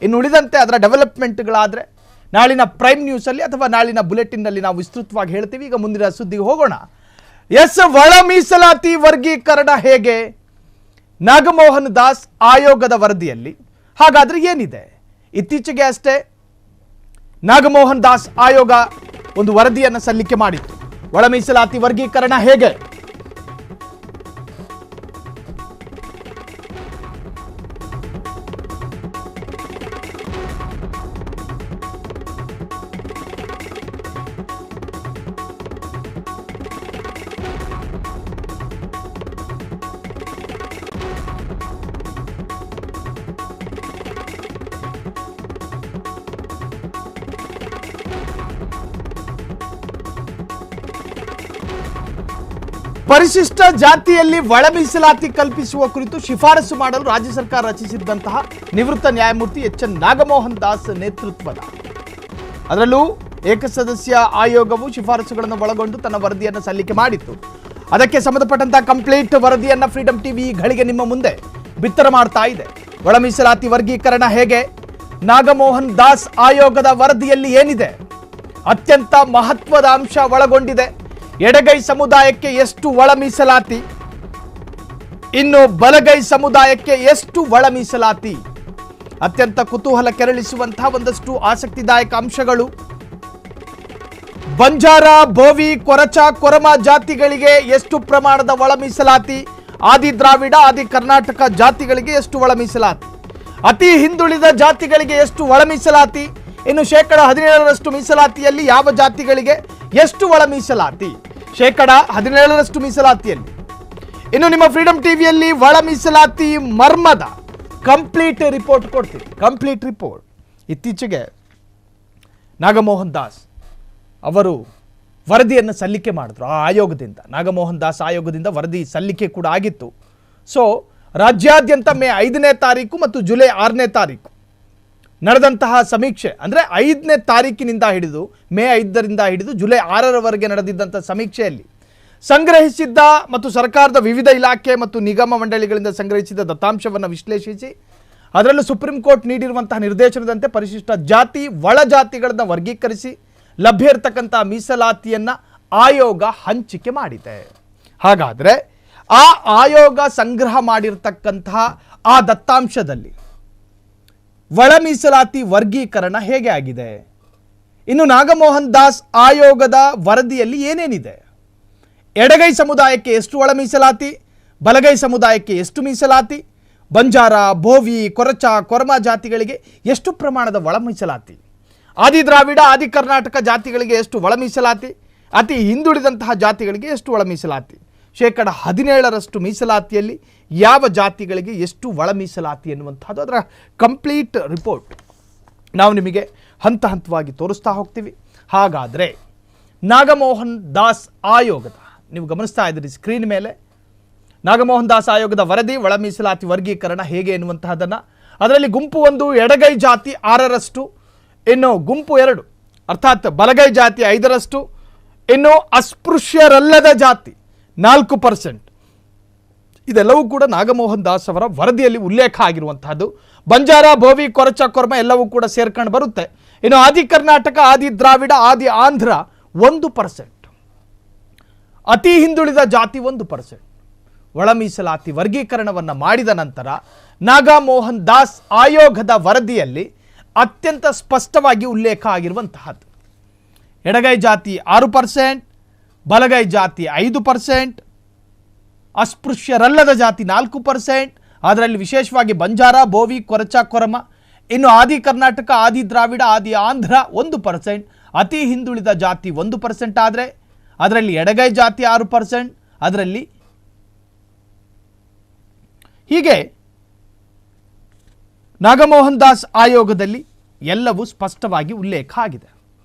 ಇನ್ನು ಉಳಿದಂತೆ ಅದರ ಡೆವಲಪ್ಮೆಂಟ್ಗಳಾದರೆ ನಾಳಿನ ಪ್ರೈಮ್ ನ್ಯೂಸಲ್ಲಿ ಅಥವಾ ನಾಳಿನ ಬುಲೆಟಿನ್ನಲ್ಲಿ ನಾವು ವಿಸ್ತೃತವಾಗಿ ಹೇಳ್ತೀವಿ. ಈಗ ಮುಂದಿನ ಸುದ್ದಿಗೆ ಹೋಗೋಣ. ಎಸ್, ಒಳ ಮೀಸಲಾತಿ ವರ್ಗೀಕರಣ ಹೇಗೆ? ನಾಗಮೋಹನ್ ದಾಸ್ ಆಯೋಗದ ವರದಿಯಲ್ಲಿ ಹಾಗಾದರೆ ಏನಿದೆ? ಇತ್ತೀಚೆಗೆ ಅಷ್ಟೇ ನಾಗಮೋಹನ್ ದಾಸ್ ಆಯೋಗ ಒಂದು ವರದಿಯನ್ನು ಸಲ್ಲಿಕೆ ಮಾಡಿತ್ತು. ಒಳ ಮೀಸಲಾತಿ ವರ್ಗೀಕರಣ ಹೇಗೆ? ಪರಿಶಿಷ್ಟ ಜಾತಿಯಲ್ಲಿ ಒಳ ಮೀಸಲಾತಿ ಕಲ್ಪಿಸುವ ಕುರಿತು ಶಿಫಾರಸು ಮಾಡಲು ರಾಜ್ಯ ಸರ್ಕಾರ ರಚಿಸಿದ್ದಂತಹ ನಿವೃತ್ತ ನ್ಯಾಯಮೂರ್ತಿ ಎಚ್ ಎನ್ ನಾಗಮೋಹನ್ ದಾಸ್ ನೇತೃತ್ವದ ಅದರಲ್ಲೂ ಏಕಸದಸ್ಯ ಆಯೋಗವು ಶಿಫಾರಸುಗಳನ್ನು ಒಳಗೊಂಡು ತನ್ನ ವರದಿಯನ್ನು ಸಲ್ಲಿಕೆ ಮಾಡಿತ್ತು. ಅದಕ್ಕೆ ಸಂಬಂಧಪಟ್ಟಂತಹ ಕಂಪ್ಲೀಟ್ ವರದಿಯನ್ನು ಫ್ರೀಡಂ ಟಿವಿ ಗಳಿಗೆ ನಿಮ್ಮ ಮುಂದೆ ಬಿತ್ತರ ಮಾಡ್ತಾ ಇದೆ. ಒಳ ಮೀಸಲಾತಿ ವರ್ಗೀಕರಣ ಹೇಗೆ? ನಾಗಮೋಹನ್ ದಾಸ್ ಆಯೋಗದ ವರದಿಯಲ್ಲಿ ಏನಿದೆ? ಅತ್ಯಂತ ಮಹತ್ವದ ಅಂಶ ಒಳಗೊಂಡಿದೆ. ಎಡಗೈ ಸಮುದಾಯಕ್ಕೆ ಎಷ್ಟು ಒಳ ಮೀಸಲಾತಿ, ಇನ್ನು ಬಲಗೈ ಸಮುದಾಯಕ್ಕೆ ಎಷ್ಟು ಒಳ ಮೀಸಲಾತಿ? ಅತ್ಯಂತ ಕುತೂಹಲ ಕೆರಳಿಸುವಂತಹ ಒಂದಷ್ಟು ಆಸಕ್ತಿದಾಯಕ ಅಂಶಗಳು. ಬಂಜಾರ, ಬೋವಿ, ಕೊರಚ, ಕೊರಮ ಜಾತಿಗಳಿಗೆ ಎಷ್ಟು ಪ್ರಮಾಣದ ಒಳ ಮೀಸಲಾತಿ? ಆದಿ ದ್ರಾವಿಡ, ಆದಿ ಕರ್ನಾಟಕ ಜಾತಿಗಳಿಗೆ ಎಷ್ಟು ಒಳ ಮೀಸಲಾತಿ? ಅತಿ ಹಿಂದುಳಿದ ಜಾತಿಗಳಿಗೆ ಎಷ್ಟು ಒಳ ಮೀಸಲಾತಿ? ಇನ್ನು 17% ಮೀಸಲಾತಿಯಲ್ಲಿ ಯಾವ ಜಾತಿಗಳಿಗೆ ಎಷ್ಟು ಒಳ ಮೀಸಲಾತಿ? 17% ಮೀಸಲಾತಿಯಲ್ಲಿ. ಇನ್ನು ನಿಮ್ಮ ಫ್ರೀಡಂ ಟಿವಿಯಲ್ಲಿ ಒಳ ಮೀಸಲಾತಿ ಮರ್ಮದ ಕಂಪ್ಲೀಟ್ ರಿಪೋರ್ಟ್ ಕೊಡ್ತೀವಿ. ಕಂಪ್ಲೀಟ್ ರಿಪೋರ್ಟ್ ಇತ್ತೀಚೆಗೆ ನಾಗಮೋಹನ್ ದಾಸ್ ಅವರು ವರದಿಯನ್ನು ಸಲ್ಲಿಕೆ ಮಾಡಿದ್ರು. ಆ ಆಯೋಗದಿಂದ, ನಾಗಮೋಹನ್ ದಾಸ್ ಆಯೋಗದಿಂದ ವರದಿ ಸಲ್ಲಿಕೆ ಕೂಡ ಆಗಿತ್ತು. ಸೊ ರಾಜ್ಯಾದ್ಯಂತ ಮೇ 5ನೇ ತಾರೀಕು ಮತ್ತು ಜುಲೈ 6ನೇ ತಾರೀಕು ನಡೆದಂತಹ ಸಮೀಕ್ಷೆ, ಅಂದರೆ 5ನೇ ತಾರೀಕಿನಿಂದ ಹಿಡಿದು ಮೇ 5ರಿಂದ ಹಿಡಿದು ಜುಲೈ 6ರವರೆಗೆ ನಡೆದಿದ್ದಂಥ ಸಮೀಕ್ಷೆಯಲ್ಲಿ ಸಂಗ್ರಹಿಸಿದ್ದ ಮತ್ತು ಸರ್ಕಾರದ ವಿವಿಧ ಇಲಾಖೆ ಮತ್ತು ನಿಗಮ ಮಂಡಳಿಗಳಿಂದ ಸಂಗ್ರಹಿಸಿದ ದತ್ತಾಂಶವನ್ನು ವಿಶ್ಲೇಷಿಸಿ ಅದರಲ್ಲೂ ಸುಪ್ರೀಂ ಕೋರ್ಟ್ ನೀಡಿರುವಂತಹ ನಿರ್ದೇಶನದಂತೆ ಪರಿಶಿಷ್ಟ ಜಾತಿ, ಒಳ ಜಾತಿಗಳನ್ನು ವರ್ಗೀಕರಿಸಿ ಲಭ್ಯ ಇರತಕ್ಕಂಥ ಮೀಸಲಾತಿಯನ್ನು ಆಯೋಗ ಹಂಚಿಕೆ ಮಾಡಿದೆ. ಹಾಗಾದರೆ ಆ ಆಯೋಗ ಸಂಗ್ರಹ ಮಾಡಿರ್ತಕ್ಕಂತಹ ಆ ದತ್ತಾಂಶದಲ್ಲಿ ಒಳ ಮೀಸಲಾತಿ ವರ್ಗೀಕರಣ ಹೇಗೆ ಆಗಿದೆ? ಇನ್ನು ನಾಗಮೋಹನ್ ದಾಸ್ ಆಯೋಗದ ವರದಿಯಲ್ಲಿ ಏನೇನಿದೆ? ಎಡಗೈ ಸಮುದಾಯಕ್ಕೆ ಎಷ್ಟು ಒಳ ಮೀಸಲಾತಿ, ಬಲಗೈ ಸಮುದಾಯಕ್ಕೆ ಎಷ್ಟು ಮೀಸಲಾತಿ, ಬಂಜಾರ, ಬೋವಿ, ಕೊರಚ, ಕೊರಮ ಜಾತಿಗಳಿಗೆ ಎಷ್ಟು ಪ್ರಮಾಣದ ಒಳ ಮೀಸಲಾತಿ, ಆದಿ ದ್ರಾವಿಡ, ಆದಿ ಕರ್ನಾಟಕ ಜಾತಿಗಳಿಗೆ ಎಷ್ಟು ಒಳ ಮೀಸಲಾತಿ, ಅತಿ ಹಿಂದುಳಿದಂತಹ ಜಾತಿಗಳಿಗೆ ಎಷ್ಟು ಒಳ ಮೀಸಲಾತಿ, 17% ಮೀಸಲಾತಿಯಲ್ಲಿ ಯಾವ ಜಾತಿಗಳಿಗೆ ಎಷ್ಟು ಒಳ ಮೀಸಲಾತಿ ಎನ್ನುವಂಥದ್ದು ಅದರ ಕಂಪ್ಲೀಟ್ ರಿಪೋರ್ಟ್ ನಾವು ನಿಮಗೆ ಹಂತ ಹಂತವಾಗಿ ತೋರಿಸ್ತಾ ಹೋಗ್ತೀವಿ. ಹಾಗಾದರೆ ನಾಗಮೋಹನ್ ದಾಸ್ ಆಯೋಗದ, ನೀವು ಗಮನಿಸ್ತಾ ಇದ್ದೀರಿ ಸ್ಕ್ರೀನ್ ಮೇಲೆ, ನಾಗಮೋಹನ್ ದಾಸ್ ಆಯೋಗದ ವರದಿ ಒಳ ಮೀಸಲಾತಿ ವರ್ಗೀಕರಣ ಹೇಗೆ ಎನ್ನುವಂತಹದನ್ನು. ಅದರಲ್ಲಿ ಗುಂಪು 1 ಎಡಗೈ ಜಾತಿ 6%, ಇನ್ನು ಗುಂಪು 2 ಅರ್ಥಾತ್ ಬಲಗೈ ಜಾತಿ 5%, ಇನ್ನು ಅಸ್ಪೃಶ್ಯರಲ್ಲದ ಜಾತಿ 4%. ಇದೆಲ್ಲವೂ ಕೂಡ ನಾಗಮೋಹನ್ ದಾಸ್ ಅವರ ವರದಿಯಲ್ಲಿ ಉಲ್ಲೇಖ ಆಗಿರುವಂತಹದ್ದು. ಬಂಜಾರ, ಬೋವಿ, ಕೊರಚ, ಕೊರ್ಮ ಎಲ್ಲವೂ ಕೂಡ ಸೇರ್ಕೊಂಡು ಬರುತ್ತೆ. ಇನ್ನು ಆದಿ ಕರ್ನಾಟಕ, ಆದಿ ದ್ರಾವಿಡ, ಆದಿ ಆಂಧ್ರ 1%, ಅತಿ ಹಿಂದುಳಿದ ಜಾತಿ 1%. ಒಳ ಮೀಸಲಾತಿ ವರ್ಗೀಕರಣವನ್ನು ಮಾಡಿದ ನಂತರ ನಾಗಮೋಹನ್ ದಾಸ್ ಆಯೋಗದ ವರದಿಯಲ್ಲಿ ಅತ್ಯಂತ ಸ್ಪಷ್ಟವಾಗಿ ಉಲ್ಲೇಖ ಆಗಿರುವಂತಹದ್ದು. ಎಡಗೈ ಜಾತಿ 6%, ಬಲಗೈ ಜಾತಿ 5%, ಅಸ್ಪೃಶ್ಯರಲ್ಲದ ಜಾತಿ 4%, ಅದರಲ್ಲಿ ವಿಶೇಷವಾಗಿ ಬಂಜಾರ, ಬೋವಿ, ಕೊರಚ, ಕೊರಮ, ಇನ್ನು ಆದಿ ಕರ್ನಾಟಕ, ಆದಿ ದ್ರಾವಿಡ, ಆದಿ ಆಂಧ್ರ 1%, ಅತಿ ಹಿಂದುಳಿದ ಜಾತಿ 1% ಆದರೆ ಅದರಲ್ಲಿ ಎಡಗೈ ಜಾತಿ 6%, ಅದರಲ್ಲಿ ಹೀಗೆ ನಾಗಮೋಹನ್ ದಾಸ್ ಆಯೋಗದಲ್ಲಿ ಎಲ್ಲವೂ ಸ್ಪಷ್ಟವಾಗಿ ಉಲ್ಲೇಖ ಆಗಿದೆ.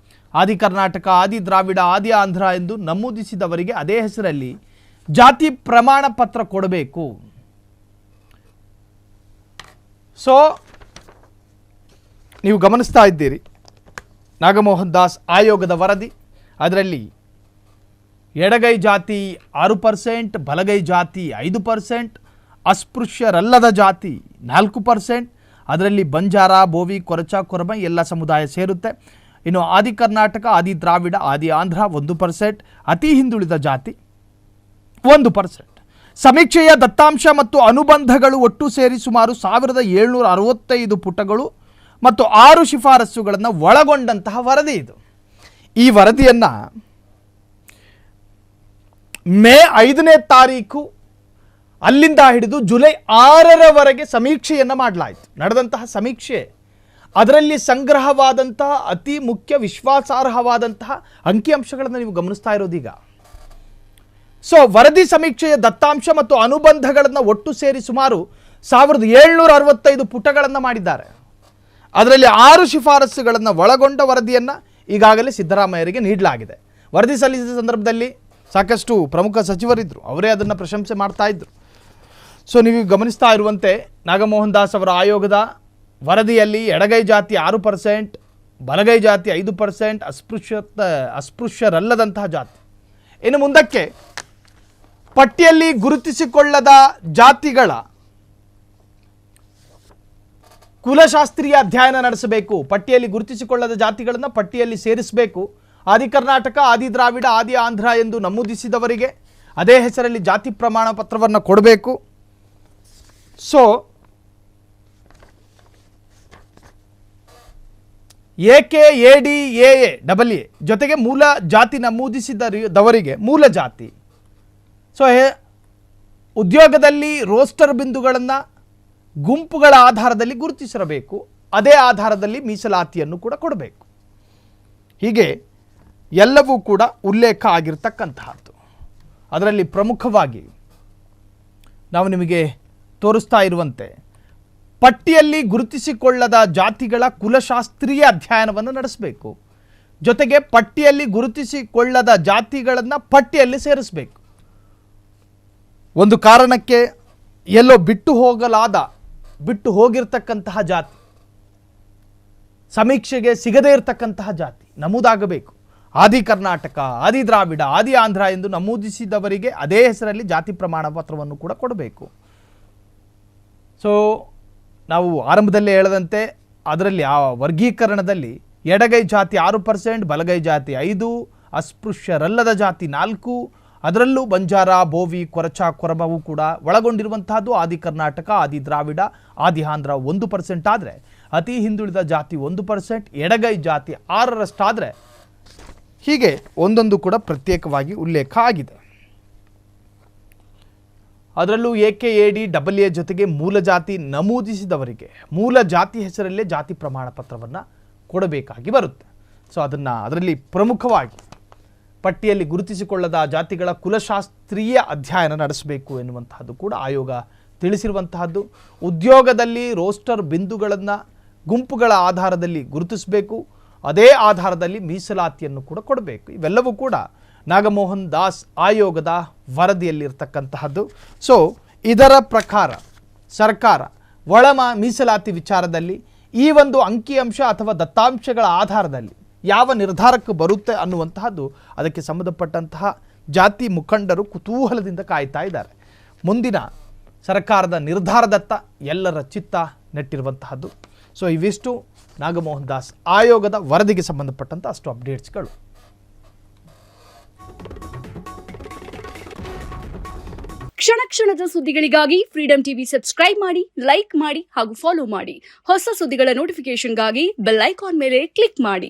ಆದಿ ಕರ್ನಾಟಕ, ಆದಿ ದ್ರಾವಿಡ, ಆದಿ ಆಂಧ್ರ ಎಂದು ನಮೂದಿಸಿದವರಿಗೆ ಅದೇ ಹೆಸರಲ್ಲಿ ಜಾತಿ ಪ್ರಮಾಣ ಪತ್ರ ಕೊಡಬೇಕು. ಸೊ ನೀವು ಗಮನಿಸ್ತಾ ಇದ್ದೀರಿ ನಾಗಮೋಹನ್ ದಾಸ್ ಆಯೋಗದ ವರದಿ. ಅದರಲ್ಲಿ ಎಡಗೈ ಜಾತಿ 6%, ಬಲಗೈ ಜಾತಿ 5%, ಅಸ್ಪೃಶ್ಯರಲ್ಲದ ಜಾತಿ 4%, ಅದರಲ್ಲಿ ಬಂಜಾರ, ಬೋವಿ, ಕೊರಚ, ಕೊರಮ ಎಲ್ಲ ಸಮುದಾಯ ಸೇರುತ್ತೆ. ಇನ್ನು ಆದಿ ಕರ್ನಾಟಕ, ಆದಿ ದ್ರಾವಿಡ, ಆದಿ ಆಂಧ್ರ 1%, ಅತಿ ಹಿಂದುಳಿದ ಜಾತಿ 1%. ಸಮೀಕ್ಷೆಯ ದತ್ತಾಂಶ ಮತ್ತು ಅನುಬಂಧಗಳು ಒಟ್ಟು ಸೇರಿ ಸುಮಾರು 1765 ಪುಟಗಳು ಮತ್ತು 6 ಶಿಫಾರಸುಗಳನ್ನು ಒಳಗೊಂಡಂತಹ ವರದಿ ಇದು. ಈ ವರದಿಯನ್ನು ಮೇ 5ನೇ ತಾರೀಕು ಅಲ್ಲಿಂದ ಹಿಡಿದು ಜುಲೈ 6ರವರೆಗೆ ಸಮೀಕ್ಷೆಯನ್ನು ಮಾಡಲಾಯಿತು. ನಡೆದಂತಹ ಸಮೀಕ್ಷೆ, ಅದರಲ್ಲಿ ಸಂಗ್ರಹವಾದಂತಹ ಅತಿ ಮುಖ್ಯ ವಿಶ್ವಾಸಾರ್ಹವಾದಂತಹ ಅಂಕಿಅಂಶಗಳನ್ನು ನೀವು ಗಮನಿಸ್ತಾ ಇರೋದೀಗ. ಸೊ ವರದಿ ಸಮೀಕ್ಷೆಯ ದತ್ತಾಂಶ ಮತ್ತು ಅನುಬಂಧಗಳನ್ನು ಒಟ್ಟು ಸೇರಿ ಸುಮಾರು 1765 ಪುಟಗಳನ್ನು ಮಾಡಿದ್ದಾರೆ. ಅದರಲ್ಲಿ 6 ಶಿಫಾರಸುಗಳನ್ನು ಒಳಗೊಂಡ ವರದಿಯನ್ನು ಈಗಾಗಲೇ ಸಿದ್ದರಾಮಯ್ಯರಿಗೆ ನೀಡಲಾಗಿದೆ. ವರದಿ ಸಲ್ಲಿಸಿದ ಸಂದರ್ಭದಲ್ಲಿ ಸಾಕಷ್ಟು ಪ್ರಮುಖ ಸಚಿವರಿದ್ದರು, ಅವರೇ ಅದನ್ನು ಪ್ರಶಂಸೆ ಮಾಡ್ತಾ ಇದ್ದರು. ಸೊ ನೀವು ಗಮನಿಸ್ತಾ ಇರುವಂತೆ ನಾಗಮೋಹನ್ ದಾಸ್ ಅವರ ಆಯೋಗದ ವರದಿಯಲ್ಲಿ ಎಡಗೈ ಜಾತಿ 6%, ಬಲಗೈ ಜಾತಿ 5%, ಅಸ್ಪೃಶ್ಯರಲ್ಲದಂತಹ ಜಾತಿ. ಇನ್ನು ಮುಂದಕ್ಕೆ ಪಟ್ಟಿಯಲ್ಲಿ ಗುರುತಿಸಿಕೊಳ್ಳದ ಜಾತಿಗಳ ಕುಲಶಾಸ್ತ್ರೀಯ ಅಧ್ಯಯನ ನಡೆಸಬೇಕು. ಪಟ್ಟಿಯಲ್ಲಿ ಗುರುತಿಸಿಕೊಳ್ಳದ ಜಾತಿಗಳನ್ನು ಪಟ್ಟಿಯಲ್ಲಿ ಸೇರಿಸಬೇಕು. ಆದಿ ಕರ್ನಾಟಕ, ಆದಿ ದ್ರಾವಿಡ, ಆದಿ ಆಂಧ್ರ ಎಂದು ನಮೂದಿಸಿದವರಿಗೆ ಅದೇ ಹೆಸರಲ್ಲಿ ಜಾತಿ ಪ್ರಮಾಣ ಪತ್ರವನ್ನು ಕೊಡಬೇಕು. ಸೊ AKADAA ಜೊತೆಗೆ ಮೂಲ ಜಾತಿ ನಮೂದಿಸಿದವರಿಗೆ ಮೂಲ ಜಾತಿ. ಸೊ ಉದ್ಯೋಗದಲ್ಲಿ ರೋಸ್ಟರ್ ಬಿಂದುಗಳನ್ನು ಗುಂಪುಗಳ ಆಧಾರದಲ್ಲಿ ಗುರುತಿಸಿರಬೇಕು. ಅದೇ ಆಧಾರದಲ್ಲಿ ಮೀಸಲಾತಿಯನ್ನು ಕೂಡ ಕೊಡಬೇಕು. ಹೀಗೆ ಎಲ್ಲವೂ ಕೂಡ ಉಲ್ಲೇಖ ಆಗಿರ್ತಕ್ಕಂತಹದ್ದು. ಅದರಲ್ಲಿ ಪ್ರಮುಖವಾಗಿ ನಾವು ನಿಮಗೆ ತೋರಿಸ್ತಾ ಇರುವಂತೆ ಪಟ್ಟಿಯಲ್ಲಿ ಗುರುತಿಸಿಕೊಳ್ಳದ ಜಾತಿಗಳ ಕುಲಶಾಸ್ತ್ರೀಯ ಅಧ್ಯಯನವನ್ನು ನಡೆಸಬೇಕು. ಜೊತೆಗೆ ಪಟ್ಟಿಯಲ್ಲಿ ಗುರುತಿಸಿಕೊಳ್ಳದ ಜಾತಿಗಳನ್ನು ಪಟ್ಟಿಯಲ್ಲಿ ಸೇರಿಸಬೇಕು. ಒಂದು ಕಾರಣಕ್ಕೆ ಎಲ್ಲೋ ಬಿಟ್ಟು ಹೋಗಿರ್ತಕ್ಕಂತಹ ಜಾತಿ, ಸಮೀಕ್ಷೆಗೆ ಸಿಗದೇ ಇರತಕ್ಕಂತಹ ಜಾತಿ ನಮೂದಾಗಬೇಕು. ಆದಿ ಕರ್ನಾಟಕ, ಆದಿ ದ್ರಾವಿಡ, ಆದಿ ಆಂಧ್ರ ಎಂದು ನಮೂದಿಸಿದವರಿಗೆ ಅದೇ ಹೆಸರಲ್ಲಿ ಜಾತಿ ಪ್ರಮಾಣ ಪತ್ರವನ್ನು ಕೂಡ ಕೊಡಬೇಕು. ಸೊ ನಾವು ಆರಂಭದಲ್ಲೇ ಹೇಳದಂತೆ ಅದರಲ್ಲಿ ಆ ವರ್ಗೀಕರಣದಲ್ಲಿ ಎಡಗೈ ಜಾತಿ 6%, ಬಲಗೈ ಜಾತಿ 5%, ಅಸ್ಪೃಶ್ಯರಲ್ಲದ ಜಾತಿ 4%, ಅದರಲ್ಲೂ ಬಂಜಾರ, ಬೋವಿ, ಕೊರಚ, ಕೊರಮವು ಕೂಡ ಒಳಗೊಂಡಿರುವಂತಹದ್ದು. ಆದಿ ಕರ್ನಾಟಕ, ಆದಿ ದ್ರಾವಿಡ, ಆದಿ ಆಂಧ್ರ 1% ಆದರೆ ಅತಿ ಹಿಂದುಳಿದ ಜಾತಿ 1%, ಎಡಗೈ ಜಾತಿ 6% ಹೀಗೆ ಒಂದೊಂದು ಕೂಡ ಪ್ರತ್ಯೇಕವಾಗಿ ಉಲ್ಲೇಖ ಆಗಿದೆ. ಅದರಲ್ಲೂ AKADAA ಜೊತೆಗೆ ಮೂಲ ಜಾತಿ ನಮೂದಿಸಿದವರಿಗೆ ಮೂಲ ಜಾತಿ ಹೆಸರಲ್ಲೇ ಜಾತಿ ಪ್ರಮಾಣ ಪತ್ರವನ್ನು ಕೊಡಬೇಕಾಗಿ ಬರುತ್ತೆ. ಸೊ ಅದರಲ್ಲಿ ಪ್ರಮುಖವಾಗಿ ಪಟ್ಟಿಯಲ್ಲಿ ಗುರುತಿಸಿಕೊಳ್ಳದ ಜಾತಿಗಳ ಕುಲಶಾಸ್ತ್ರೀಯ ಅಧ್ಯಯನ ನಡೆಸಬೇಕು ಎನ್ನುವಂತಹದ್ದು ಕೂಡ ಆಯೋಗ ತಿಳಿಸಿರುವಂತಹದ್ದು. ಉದ್ಯೋಗದಲ್ಲಿ ರೋಸ್ಟರ್ ಬಿಂದುಗಳನ್ನು ಗುಂಪುಗಳ ಆಧಾರದಲ್ಲಿ ಗುರುತಿಸಬೇಕು. ಅದೇ ಆಧಾರದಲ್ಲಿ ಮೀಸಲಾತಿಯನ್ನು ಕೂಡ ಕೊಡಬೇಕು. ಇವೆಲ್ಲವೂ ಕೂಡ ನಾಗಮೋಹನ್ ದಾಸ್ ಆಯೋಗದ ವರದಿಯಲ್ಲಿರ್ತಕ್ಕಂತಹದ್ದು. ಸೊ ಇದರ ಪ್ರಕಾರ ಸರ್ಕಾರ ಒಳ ಮೀಸಲಾತಿ ವಿಚಾರದಲ್ಲಿ ಈ ಒಂದು ಅಂಕಿಅಂಶ ಅಥವಾ ದತ್ತಾಂಶಗಳ ಆಧಾರದಲ್ಲಿ ಯಾವ ನಿರ್ಧಾರಕ್ಕೆ ಬರುತ್ತೆ ಅನ್ನುವಂತಹದ್ದು ಅದಕ್ಕೆ ಸಂಬಂಧಪಟ್ಟಂತಹ ಜಾತಿ ಮುಖಂಡರು ಕುತೂಹಲದಿಂದ ಕಾಯ್ತಾ ಇದ್ದಾರೆ. ಮುಂದಿನ ಸರ್ಕಾರದ ನಿರ್ಧಾರದತ್ತ ಎಲ್ಲರ ಚಿತ್ತ ನೆಟ್ಟಿರುವಂತಹದ್ದು. ಸೊ ಇವಿಷ್ಟು ನಾಗಮೋಹನ್ ದಾಸ್ ಆಯೋಗದ ವರದಿಗೆ ಸಂಬಂಧಪಟ್ಟಂಥ ಅಷ್ಟು ಅಪ್ಡೇಟ್ಸ್ಗಳು. ಕ್ಷಣ ಕ್ಷಣದ ಸುದ್ದಿಗಳಿಗಾಗಿ ಫ್ರೀಡಂ ಟಿವಿ ಸಬ್ಸ್ಕ್ರೈಬ್ ಮಾಡಿ, ಲೈಕ್ ಮಾಡಿ ಹಾಗೂ ಫಾಲೋ ಮಾಡಿ. ಹೊಸ ಸುದ್ದಿಗಳ ನೋಟಿಫಿಕೇಶನ್ಗಾಗಿ ಬೆಲ್ ಐಕಾನ್ ಮೇಲೆ ಕ್ಲಿಕ್ ಮಾಡಿ.